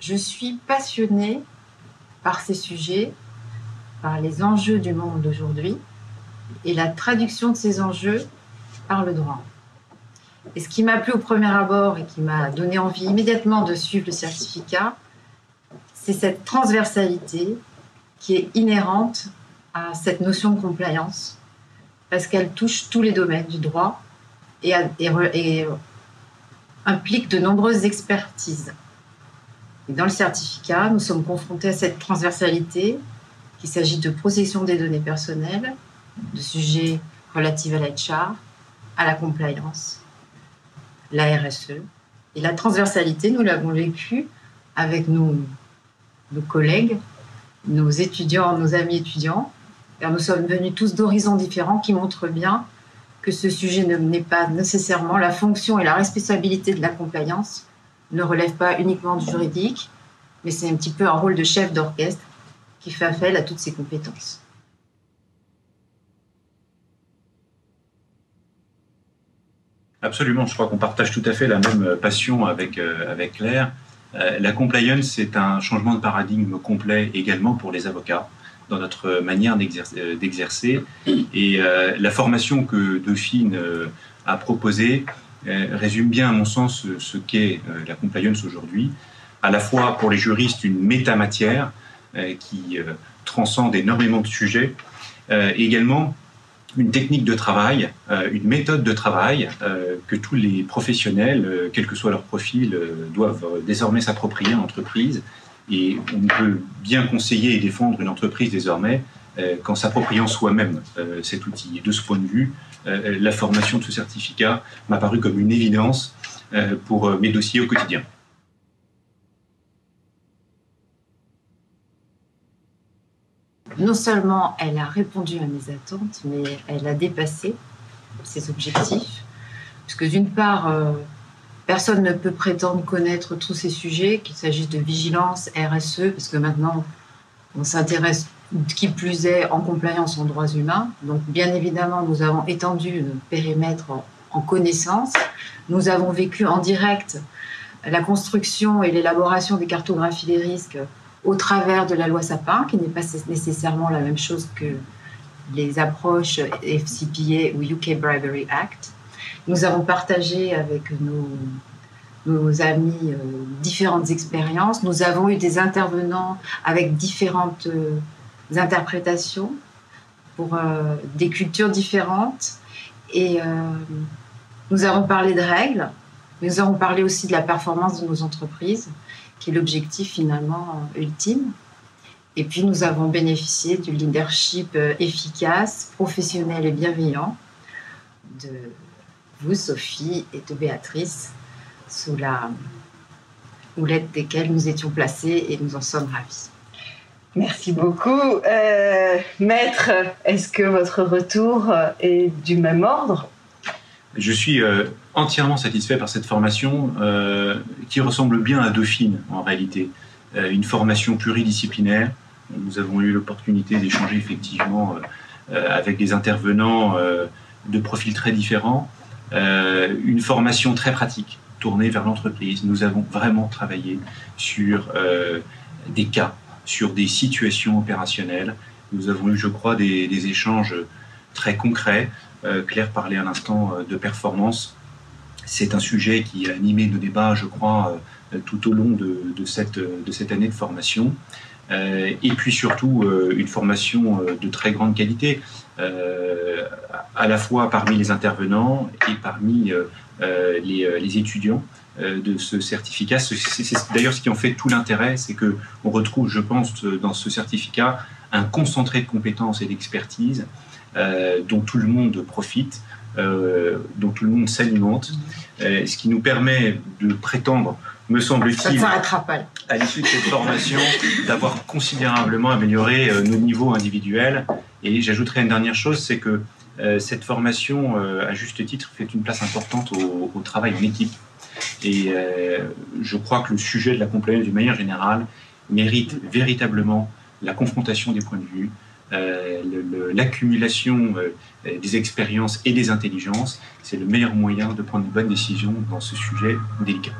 Je suis passionnée par ces sujets, par les enjeux du monde d'aujourd'hui et la traduction de ces enjeux par le droit. Et ce qui m'a plu au premier abord et qui m'a donné envie immédiatement de suivre le certificat, c'est cette transversalité qui est inhérente à cette notion de compliance, parce qu'elle touche tous les domaines du droit et implique de nombreuses expertises. Et dans le certificat, nous sommes confrontés à cette transversalité, qu'il s'agit de protection des données personnelles, de sujets relatifs à l'HR, à la compliance, la RSE. Et la transversalité, nous l'avons vécue avec nos collègues, nos étudiants, nos amis étudiants, car nous sommes venus tous d'horizons différents qui montrent bien que ce sujet n'est pas nécessairement la fonction et la responsabilité de la compliance ne relève pas uniquement du juridique, mais c'est un petit peu un rôle de chef d'orchestre qui fait appel à toutes ses compétences. Absolument, je crois qu'on partage tout à fait la même passion avec Claire. La compliance, c'est un changement de paradigme complet également pour les avocats dans notre manière d'exercer. Et la formation que Dauphine a proposée résume bien, à mon sens, ce qu'est la compliance aujourd'hui. À la fois pour les juristes, une métamatière qui transcende énormément de sujets, et également une technique de travail, une méthode de travail que tous les professionnels, quel que soit leur profil, doivent désormais s'approprier en entreprise. Et on peut bien conseiller et défendre une entreprise désormais qu'en s'appropriant soi-même cet outil. Et de ce point de vue, la formation de ce certificat m'a paru comme une évidence pour mes dossiers au quotidien. Non seulement elle a répondu à mes attentes, mais elle a dépassé ses objectifs. Parce que d'une part, personne ne peut prétendre connaître tous ces sujets, qu'il s'agisse de vigilance, RSE, parce que maintenant, on s'intéresse, qui plus est, en compliance en droits humains. Donc, bien évidemment, nous avons étendu le périmètre en connaissance. Nous avons vécu en direct la construction et l'élaboration des cartographies des risques au travers de la loi Sapin, qui n'est pas nécessairement la même chose que les approches FCPA ou UK Bribery Act. Nous avons partagé avec nos amis différentes expériences. Nous avons eu des intervenants avec différentes interprétations pour des cultures différentes. Et nous avons parlé de règles, mais nous avons parlé aussi de la performance de nos entreprises, qui est l'objectif finalement ultime. Et puis nous avons bénéficié du leadership efficace, professionnel et bienveillant de vous, Sophie, et de Béatrice, sous la houlette desquelles nous étions placés, et nous en sommes ravis. Merci beaucoup. Maître, est-ce que votre retour est du même ordre ? Je suis entièrement satisfait par cette formation qui ressemble bien à Dauphine en réalité. Une formation pluridisciplinaire. Nous avons eu l'opportunité d'échanger effectivement avec des intervenants de profils très différents. Une formation très pratique, tournée vers l'entreprise. Nous avons vraiment travaillé sur des cas, sur des situations opérationnelles. Nous avons eu, je crois, des échanges très concrets. Claire parlait à l'instant de performance. C'est un sujet qui a animé nos débats, je crois, tout au long de cette année de formation. Et puis surtout, une formation de très grande qualité, à la fois parmi les intervenants et parmi les étudiants de ce certificat. C'est d'ailleurs ce qui en fait tout l'intérêt, c'est qu'on retrouve, je pense, dans ce certificat, un concentré de compétences et d'expertise dont tout le monde profite, dont tout le monde s'alimente, ce qui nous permet de prétendre, me semble-t-il, à l'issue de cette formation, d'avoir considérablement amélioré nos niveaux individuels. Et j'ajouterai une dernière chose, c'est que cette formation, à juste titre, fait une place importante au travail en équipe. Et je crois que le sujet de la compliance, d'une manière générale, mérite véritablement la confrontation des points de vue, l'accumulation des expériences et des intelligences. C'est le meilleur moyen de prendre une bonne décision dans ce sujet délicat.